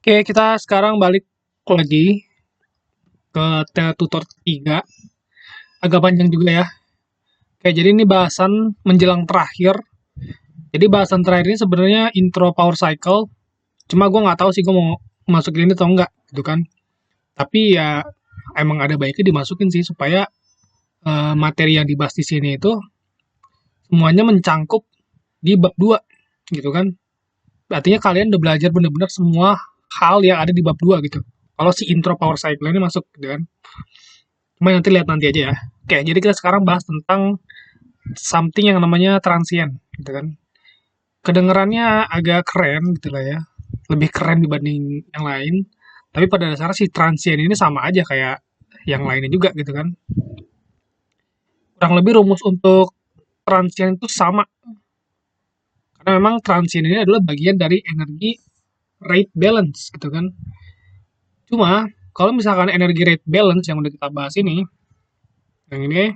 Oke, kita sekarang balik lagi ke tutor 3. Agak panjang juga ya. Oke, jadi ini bahasan menjelang terakhir. Jadi bahasan terakhir ini sebenarnya intro power cycle. Cuma gue nggak tahu sih gue mau masukin ini atau enggak, gitu kan. Tapi ya emang ada baiknya dimasukin sih supaya materi yang dibahas di sini itu semuanya mencangkup di bab 2, gitu kan. Artinya kalian udah belajar bener-bener semua hal yang ada di bab 2 gitu. Kalau si intro power cycle ini masuk, gitu kan. Cuma nanti lihat nanti aja ya. Oke, jadi kita sekarang bahas tentang something yang namanya transient, gitu kan. Kedengarannya agak keren gitu lah ya. Lebih keren dibanding yang lain. Tapi pada dasarnya si transient ini sama aja kayak yang lainnya juga gitu kan. Kurang lebih rumus untuk transient itu sama. Karena memang transient ini adalah bagian dari energi rate balance gitu kan. Cuma kalau misalkan energi rate balance yang udah kita bahas ini, yang ini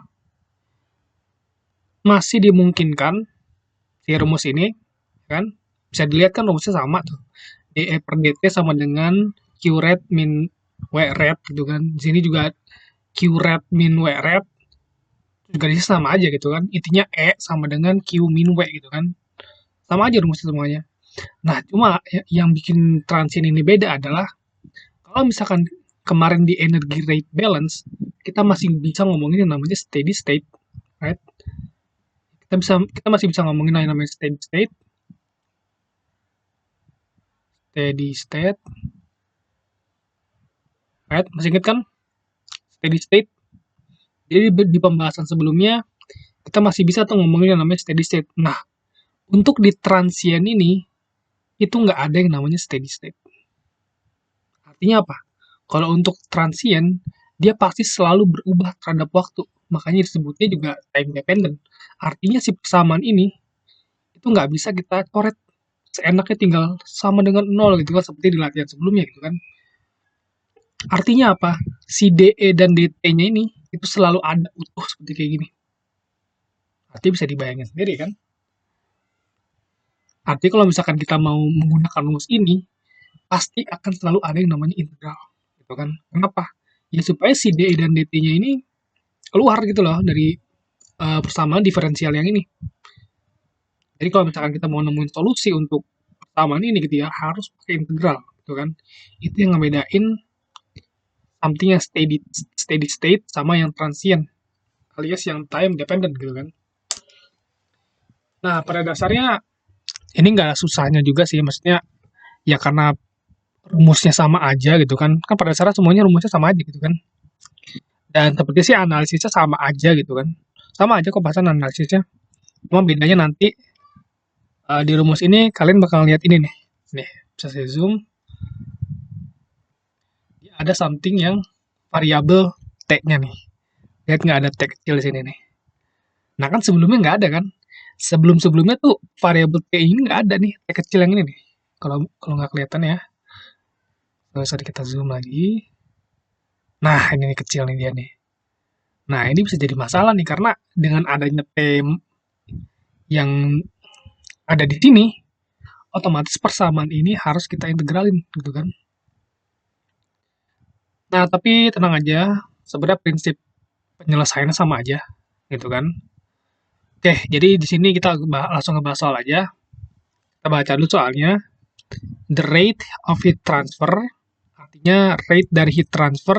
masih dimungkinkan si rumus ini kan bisa dilihat kan rumusnya sama tuh. DE per DT sama dengan Q rate min W rate gitu kan. Di sini juga Q rate min W rate juga di sini sama aja gitu kan. Intinya E sama dengan Q min W gitu kan. Sama aja rumusnya semuanya. Nah, cuma yang bikin transient ini beda adalah kalau misalkan kemarin di energy rate balance, kita masih bisa ngomongin yang namanya steady state, right? Kita masih bisa ngomongin yang namanya steady state, right? Masih ingat kan steady state? Jadi di pembahasan sebelumnya kita masih bisa tuh ngomongin yang namanya steady state. Nah, untuk di transient ini itu nggak ada yang namanya steady state. Artinya apa? Kalau untuk transient dia pasti selalu berubah terhadap waktu. Makanya disebutnya juga time dependent. Artinya si persamaan ini itu nggak bisa kita coret seenaknya tinggal sama dengan nol gitu kan seperti di latihan sebelumnya gitu kan. Artinya apa? Si DE dan DT-nya ini itu selalu ada utuh seperti kayak gini. Artinya bisa dibayangin sendiri kan. Artinya kalau misalkan kita mau menggunakan rumus ini, pasti akan selalu ada yang namanya integral. Gitu kan. Kenapa? Ya supaya si DE dan DT-nya ini keluar gitu loh dari persamaan diferensial yang ini. Jadi kalau misalkan kita mau nemuin solusi untuk persamaan ini gitu ya, harus pakai integral gitu kan. Itu yang ngebedain something yang steady state sama yang transient alias yang time dependent gitu kan. Nah, pada dasarnya ini nggak ada susahnya juga sih, maksudnya ya karena rumusnya sama aja gitu kan. Kan pada dasarnya semuanya rumusnya sama aja gitu kan. Dan seperti sih analisisnya sama aja gitu kan. Sama aja kok bahasan analisisnya. Cuma bedanya nanti di rumus ini kalian bakal lihat ini nih. Nih, bisa saya zoom. Ada something yang variabel T-nya nih. Lihat nggak ada T kecil di sini nih. Nah kan sebelumnya nggak ada kan. Sebelum-sebelumnya tuh variabel T ini nggak ada nih. T kecil yang ini nih. Kalau nggak kelihatan ya. Bisa kita zoom lagi. Nah ini nih kecil nih dia nih. Nah ini bisa jadi masalah nih karena dengan adanya T yang ada di sini, otomatis persamaan ini harus kita integralin gitu kan. Nah tapi tenang aja, sebenarnya prinsip penyelesaiannya sama aja gitu kan. Oke, jadi di sini kita langsung ngebahas soal aja. Kita baca dulu soalnya. The rate of heat transfer, artinya rate dari heat transfer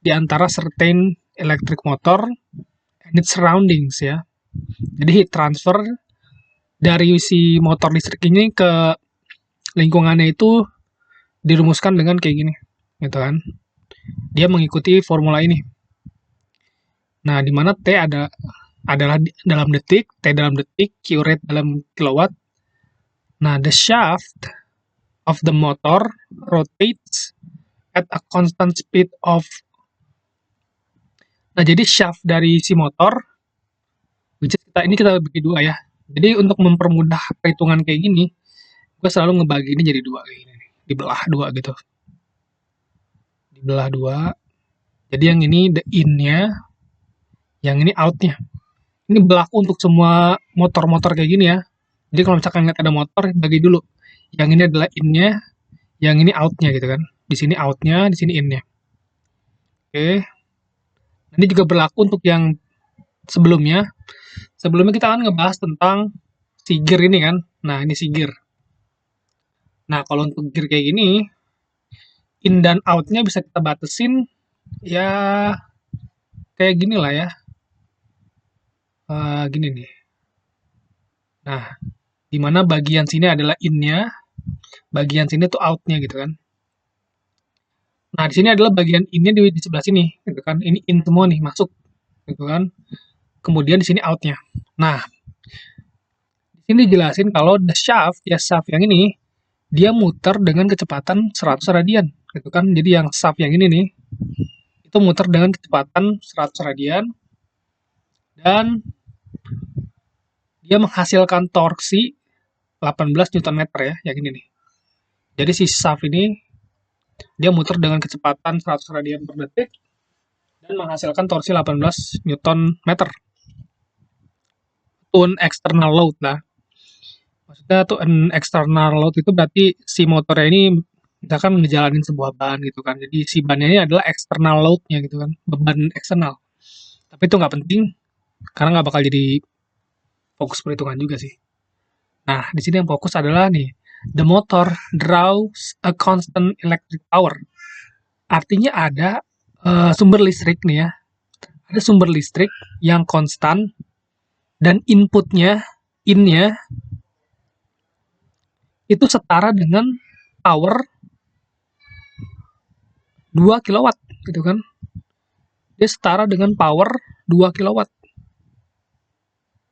di antara certain electric motor and its surroundings ya. Jadi heat transfer dari si motor listrik ini ke lingkungannya itu dirumuskan dengan kayak gini, gitu kan. Dia mengikuti formula ini. Nah, di mana T adalah dalam detik, T dalam detik, Q rate dalam kilowatt. Nah, the shaft of the motor rotates at a constant speed of. Nah, jadi shaft dari si motor, which is kita bagi dua ya. Jadi untuk mempermudah perhitungan kayak gini, gue selalu ngebagi ini jadi dua kayak gini, dibelah dua gitu. Dibelah dua. Jadi yang ini the in-nya, yang ini out-nya. Ini berlaku untuk semua motor-motor kayak gini ya. Jadi kalau misalkan lihat ada motor, bagi dulu. Yang ini adalah in-nya, Yang ini out-nya gitu kan. Di sini out-nya, di sini in-nya. Oke. Ini juga berlaku untuk yang sebelumnya. Sebelumnya kita kan ngebahas tentang si gear ini kan. Nah, ini si gear. Nah, kalau untuk gear kayak gini, in dan out-nya bisa kita batasin ya kayak gini lah ya. Gini nih. Nah, di mana bagian sini adalah in-nya, bagian sini tuh out-nya gitu kan. Nah, di sini adalah bagian in-nya di sebelah sini gitu kan. Ini in semua nih masuk gitu kan. Kemudian di sini out-nya. Nah, di sini dijelasin kalau the shaft, ya shaft yang ini dia muter dengan kecepatan 100 radian gitu kan. Jadi yang shaft yang ini nih itu muter dengan kecepatan 100 radian dan dia menghasilkan torsi 18 Newton meter ya, yang ini nih. Jadi si shaft ini dia muter dengan kecepatan 100 radian per detik dan menghasilkan torsi 18 Newton meter. Itu external load lah. Maksudnya tuh an external load itu berarti si motornya ini misalkan ngejalanin sebuah ban gitu kan. Jadi si bannya ini adalah external load-nya gitu kan, beban eksternal. Tapi itu nggak penting karena nggak bakal jadi fokus perhitungan juga sih. Nah, di sini yang fokus adalah nih, the motor draws a constant electric power. Artinya ada sumber listrik nih ya, ada sumber listrik yang konstan dan inputnya, innya itu setara dengan power 2 kilowatt gitu kan. Dia setara dengan power 2 kilowatt.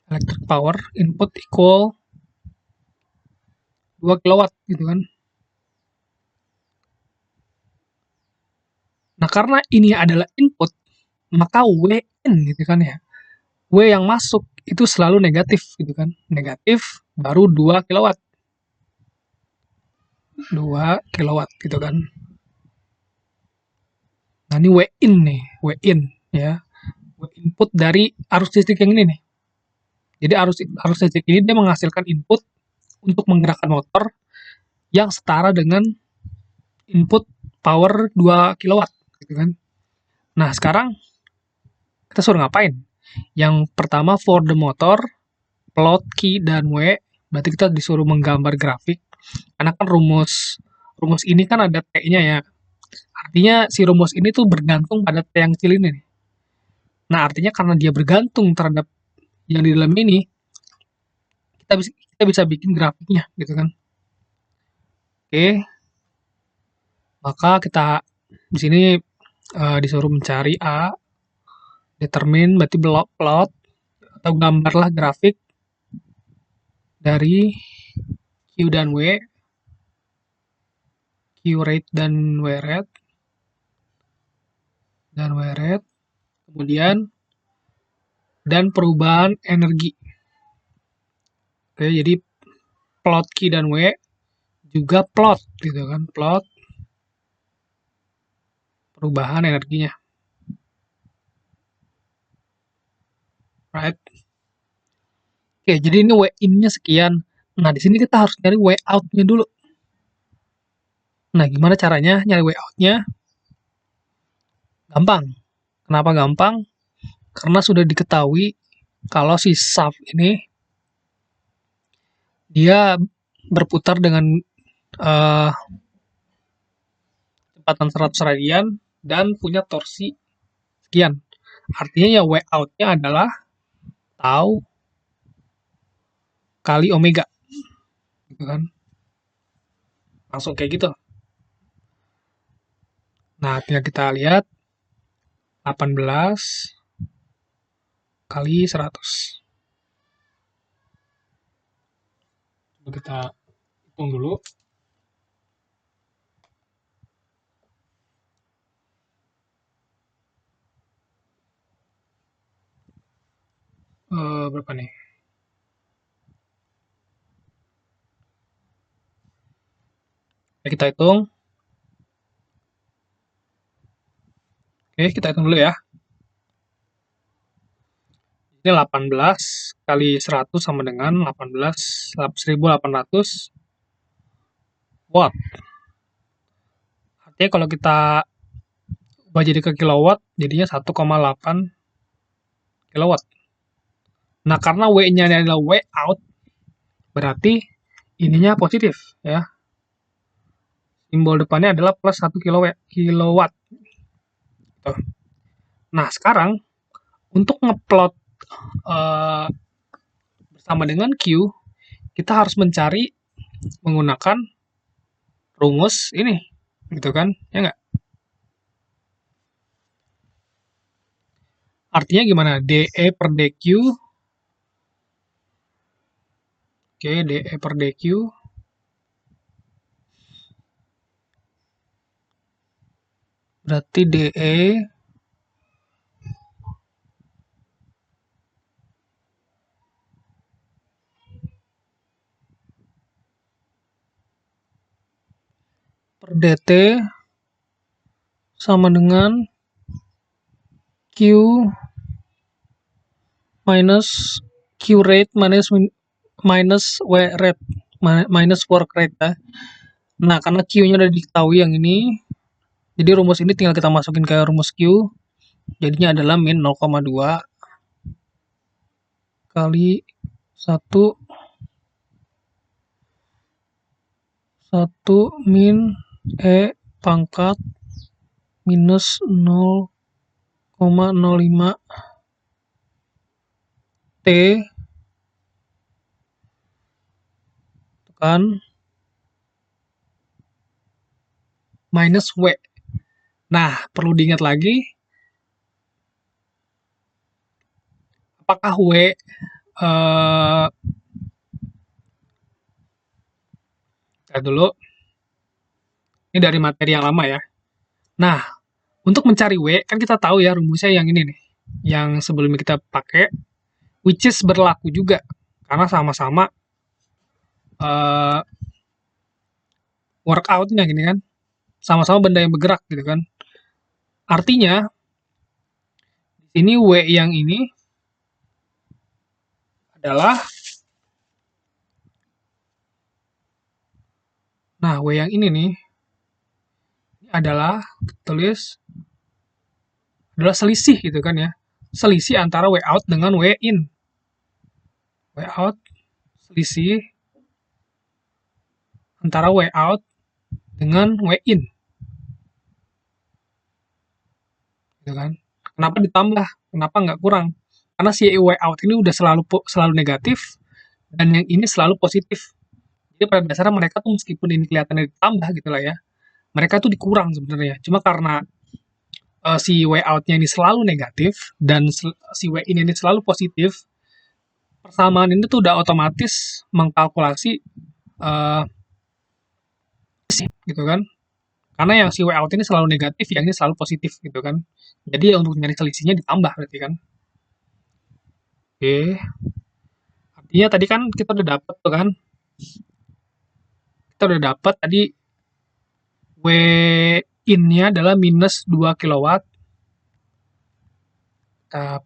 Electric power input equal 2 kilowatt gitu kan. Nah, karena ini adalah input, maka WN gitu kan ya. W yang masuk itu selalu negatif gitu kan. Negatif baru 2 kilowatt. 2 kilowatt gitu kan. Nah, ini W-in nih, W-in ya. W input dari arus listrik yang ini nih. Jadi arus listrik ini dia menghasilkan input untuk menggerakkan motor yang setara dengan input power 2 kilowatt gitu kan. Nah, sekarang kita suruh ngapain? Yang pertama for the motor, plot key dan W, berarti kita disuruh menggambar grafik. Karena kan rumus rumus ini kan ada T-nya ya. Artinya si rumus ini tuh bergantung pada T yang kecil ini nih. Nah, artinya karena dia bergantung terhadap yang di dalam ini, kita bisa bikin grafiknya gitu kan. Oke, maka kita di sini disuruh mencari A, determine berarti plot atau gambarlah grafik dari Q dan W, Q rate dan W rate, kemudian dan perubahan energi. Oke, jadi plot Q dan W juga plot gitu kan, plot perubahan energinya. Right? Oke, jadi ini W in-nya sekian. Nah, di sini kita harus nyari W out-nya dulu. Nah, gimana caranya nyari W out-nya? Gampang. Kenapa gampang? Karena sudah diketahui kalau si shaft ini dia berputar dengan uh, kecepatan 100 radian dan punya torsi sekian. Artinya ya W out-nya adalah tau kali omega. Gitu kan. Langsung kayak gitu. Nah, tinggal kita lihat 18 kali 100. Coba kita hitung dulu. Berapa nih? Ya, kita hitung. Oke, kita hitung dulu ya. Ini 18 kali 100 sama dengan 18 1800 watt. Artinya kalau kita ubah jadi ke kilowatt, jadinya 1,8 kilowatt. Nah, karena W-nya adalah W out, berarti ininya positif ya. Simbol depannya adalah plus 1 kilowatt. Tuh. Nah, sekarang untuk ngeplot uh, bersama dengan Q, kita harus mencari menggunakan rumus ini, gitu kan? Ya nggak? Artinya gimana? DE per DQ, oke, DE per DQ, berarti DE per DT sama dengan Q minus Q rate minus W rate minus work rate ya. Nah, karena Q-nya udah diketahui yang ini, jadi rumus ini tinggal kita masukin ke rumus Q, jadinya adalah min 0,2 kali 1 min E pangkat minus 0,05 T kan minus W. Nah, perlu diingat lagi, apakah W dulu, ini dari materi yang lama ya. Nah, untuk mencari W, kan kita tahu ya rumusnya yang ini nih, yang sebelumnya kita pakai, which is berlaku juga, karena sama-sama workoutnya gini kan, sama-sama benda yang bergerak gitu kan. Artinya, ini W yang ini adalah, nah W yang ini nih, adalah, tulis, adalah selisih gitu kan ya. Selisih antara W out dengan W in. W out, selisih antara W out dengan W in. Gitu kan. Kenapa ditambah? Kenapa nggak kurang? Karena si W out ini udah selalu negatif, dan yang ini selalu positif. Jadi pada dasarnya mereka tuh meskipun ini kelihatannya ditambah gitu lah ya, mereka tuh dikurang sebenarnya. Cuma karena si W out-nya ini selalu negatif dan si W in ini selalu positif, persamaan ini tuh udah otomatis mengkalkulasi uh, gitu kan. Karena yang si W out ini selalu negatif, yang ini selalu positif gitu kan. Jadi ya untuk nyari selisihnya ditambah berarti kan. Oke. Artinya tadi kan kita udah dapat tuh kan. Kita udah dapat tadi W in-nya adalah minus 2 kilowatt. Kita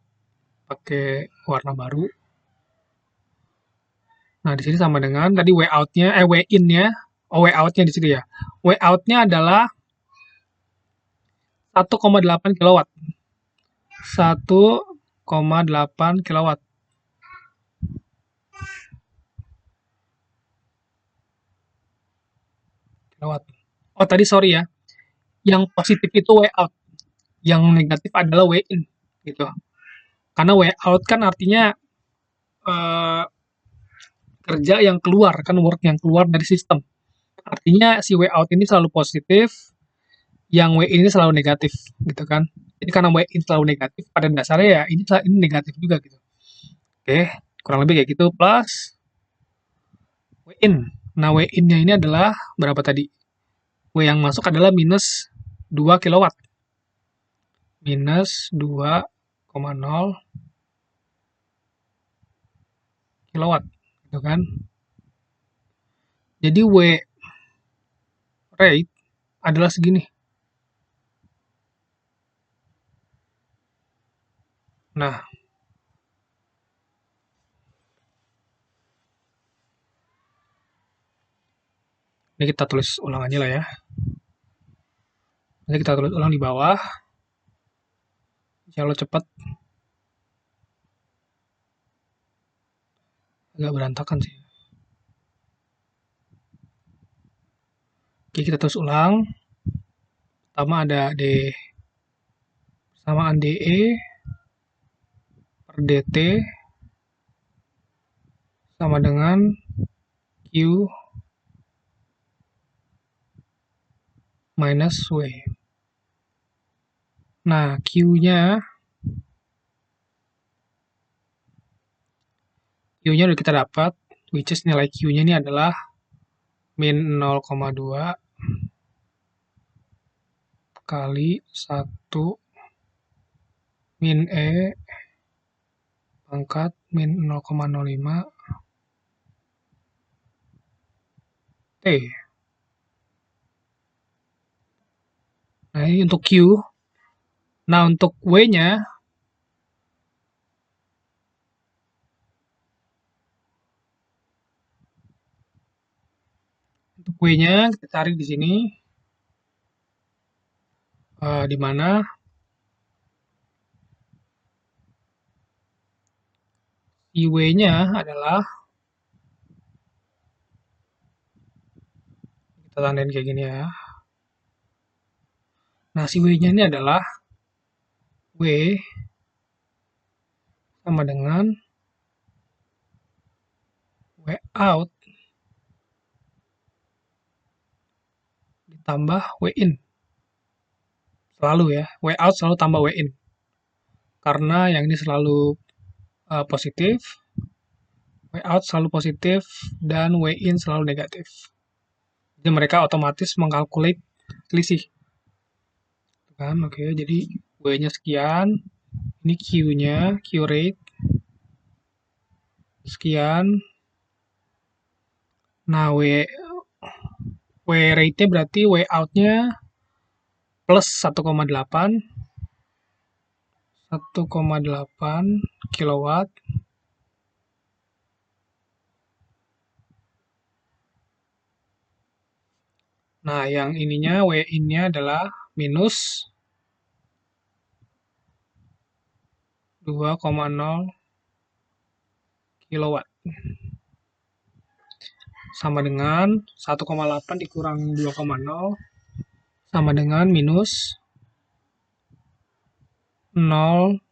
pakai warna baru. Nah, di sini sama dengan tadi W out-nya, W in-nya, W out-nya di sini ya. W out-nya adalah 1,8 kilowatt. 1,8 kilowatt. Oh, tadi sorry ya. Yang positif itu W out. Yang negatif adalah W in. Gitu. Karena W out kan artinya eh, kerja yang keluar, kan work yang keluar dari sistem. Artinya si W out ini selalu positif, yang W in ini selalu negatif, gitu kan. Jadi karena W in selalu negatif, pada dasarnya ya ini negatif juga gitu. Oke, kurang lebih kayak gitu plus W in. Nah, W in-nya ini adalah berapa tadi? W yang masuk adalah minus 2 kilowatt. Minus 2,0 kilowatt, gitu kan. Jadi W rate adalah segini. Nah, ini kita tulis ulang aja lah ya. Nanti kita tulis ulang di bawah. Insya Allah cepat. Agak berantakan sih. Oke, kita terus ulang. Pertama ada D. Persamaan DE per DT sama dengan Q minus W. Nah, Q-nya udah kita dapat, which is nilai Q-nya ini adalah min 0,2 kali 1 min E pangkat min 0,05 T. Nah, ini untuk Q. Nah, untuk W-nya, kita cari di sini, di mana si W-nya adalah, kita tandain kayak gini ya. Nah, si W-nya ini adalah W sama dengan W out ditambah W in. Selalu ya, W out selalu tambah W in. Karena yang ini selalu positif, W out selalu positif, dan W in selalu negatif. Jadi mereka otomatis mengkalkulate selisih. Kan, oke, jadi W-nya sekian, ini Q-nya, Q rate, sekian. Nah, W rate-nya berarti W out-nya plus 1,8 kilowatt. Nah, yang ininya W in-nya adalah minus 2,0 kilowatt. Sama dengan 1,8 dikurang 2,0 sama dengan minus 0,2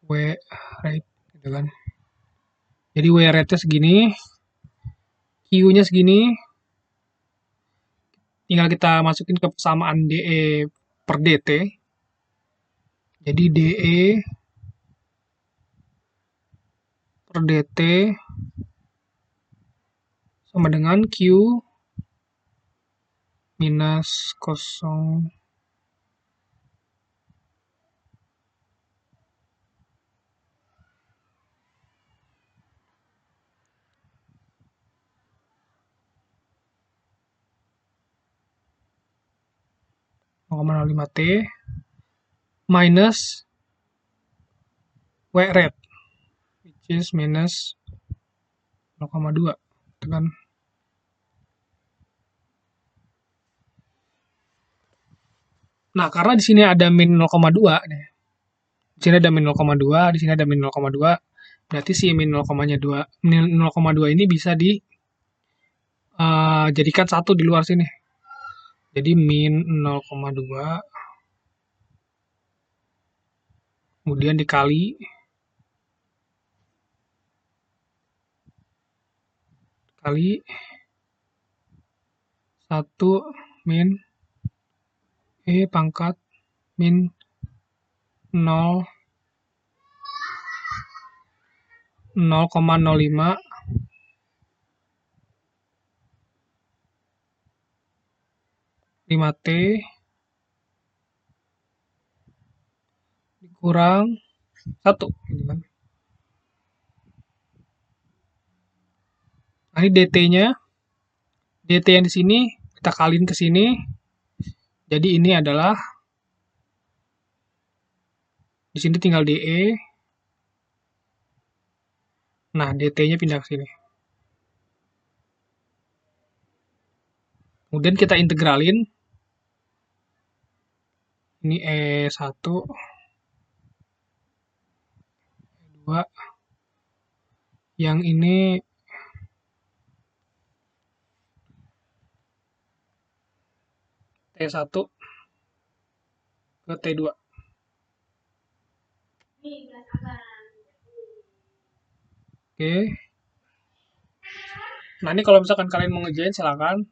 W rate gitu kan. Jadi W rate-nya segini, Q-nya segini, tinggal kita masukin ke persamaan DE per DT. Jadi DE per DT sama dengan Q minus 0,05 T minus W rate, which is minus 0,2 gitu kan. Nah, karena di sini ada min 0,2 nih. Di sini ada min 0,2, di sini ada min 0,2. Berarti si min 0,2 ini bisa dijadikan satu di luar sini. Jadi min 0,2 kemudian dikali 1 min E pangkat min 0,05 T dikurang 1 gitu kan. Nah, ini DT yang di sini kita kaliin ke sini. Jadi ini adalah di sini tinggal DE. Nah, DT-nya pindah ke sini. Kemudian kita integralin. Ini E1, E2. Yang ini T1 ke T2. Oke. Nah, ini kalau misalkan kalian mau ngerjain silakan.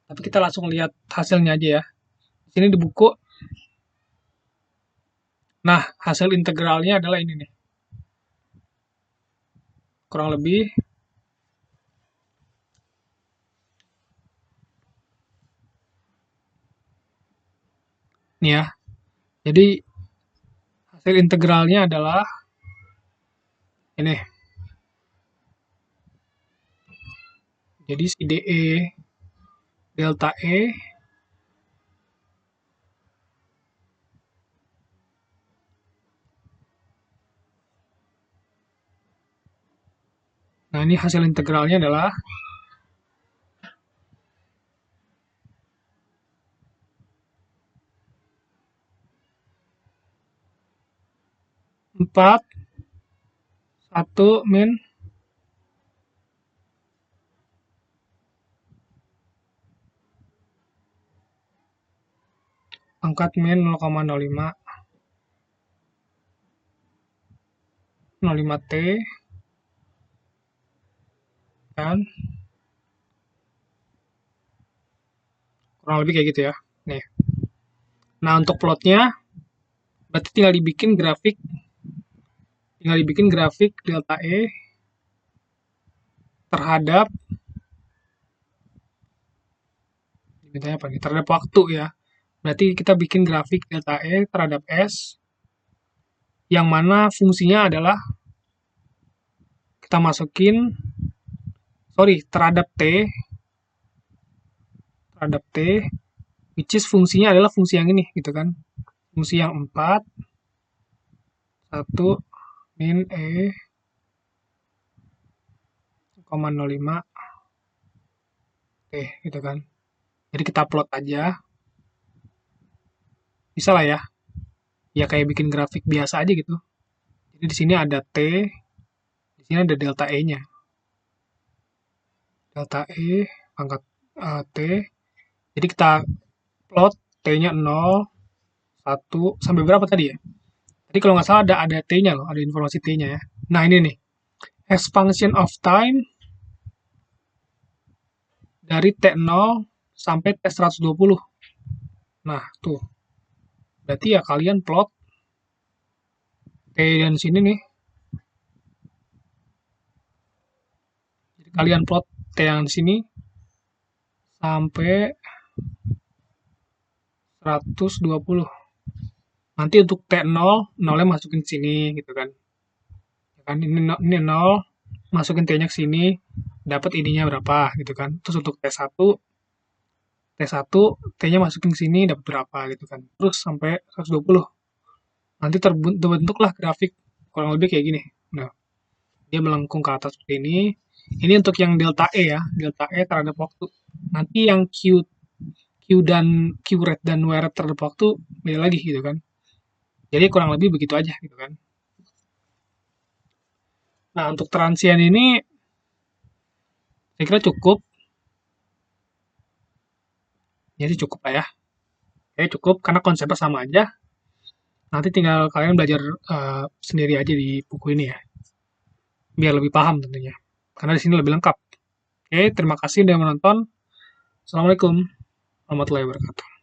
Tapi kita langsung lihat hasilnya aja ya. Di sini di buku. Nah, hasil integralnya adalah ini nih. Kurang lebih nih ya. Jadi hasil integralnya adalah ini. Jadi si DE delta E nah, ini hasil integralnya adalah 4 1 min pangkat min 0,05 T kan kurang lebih kayak gitu ya. Nih. Nah, untuk plotnya berarti tinggal dibikin grafik delta E terhadap apa nih? Terhadap waktu ya. Berarti kita bikin grafik delta E terhadap S yang mana fungsinya adalah kita masukin terhadap T which is fungsinya adalah fungsi yang ini gitu kan. Fungsi yang 4 1 min E 0,05 T gitu kan. Jadi kita plot aja. Bisa lah ya. Ya kayak bikin grafik biasa aja gitu. Jadi di sini ada T, di sini ada delta E-nya. Delta E pangkat T. Jadi kita plot T-nya 0, 1, sampai berapa tadi ya? Tadi kalau nggak salah ada T-nya loh, ada informasi T-nya ya. Nah, ini nih. As function of time dari T0 sampai T120. Nah, tuh. Berarti ya kalian plot T dan sini nih. Jadi kalian plot T yang di sini sampai 120. Nanti untuk T0, 0-nya masukin sini gitu kan. Ya kan ini 0, masukin T-nya ke sini, dapat ininya berapa gitu kan. Terus untuk T1 T-nya masukin ke sini dapat berapa gitu kan. Terus sampai 120. Nanti terbentuklah grafik kurang lebih kayak gini. Nah, dia melengkung ke atas seperti ini. Ini untuk yang delta E ya, delta E terhadap waktu. Nanti yang Q rate dan Y rate terhadap waktu beda lagi gitu kan. Jadi kurang lebih begitu aja gitu kan. Nah, untuk transient ini saya kira cukup. Jadi cukup lah ya. Oke, cukup karena konsepnya sama aja. Nanti tinggal kalian belajar sendiri aja di buku ini ya. Biar lebih paham tentunya. Karena di sini lebih lengkap. Oke, terima kasih sudah menonton. Assalamualaikum warahmatullahi wabarakatuh.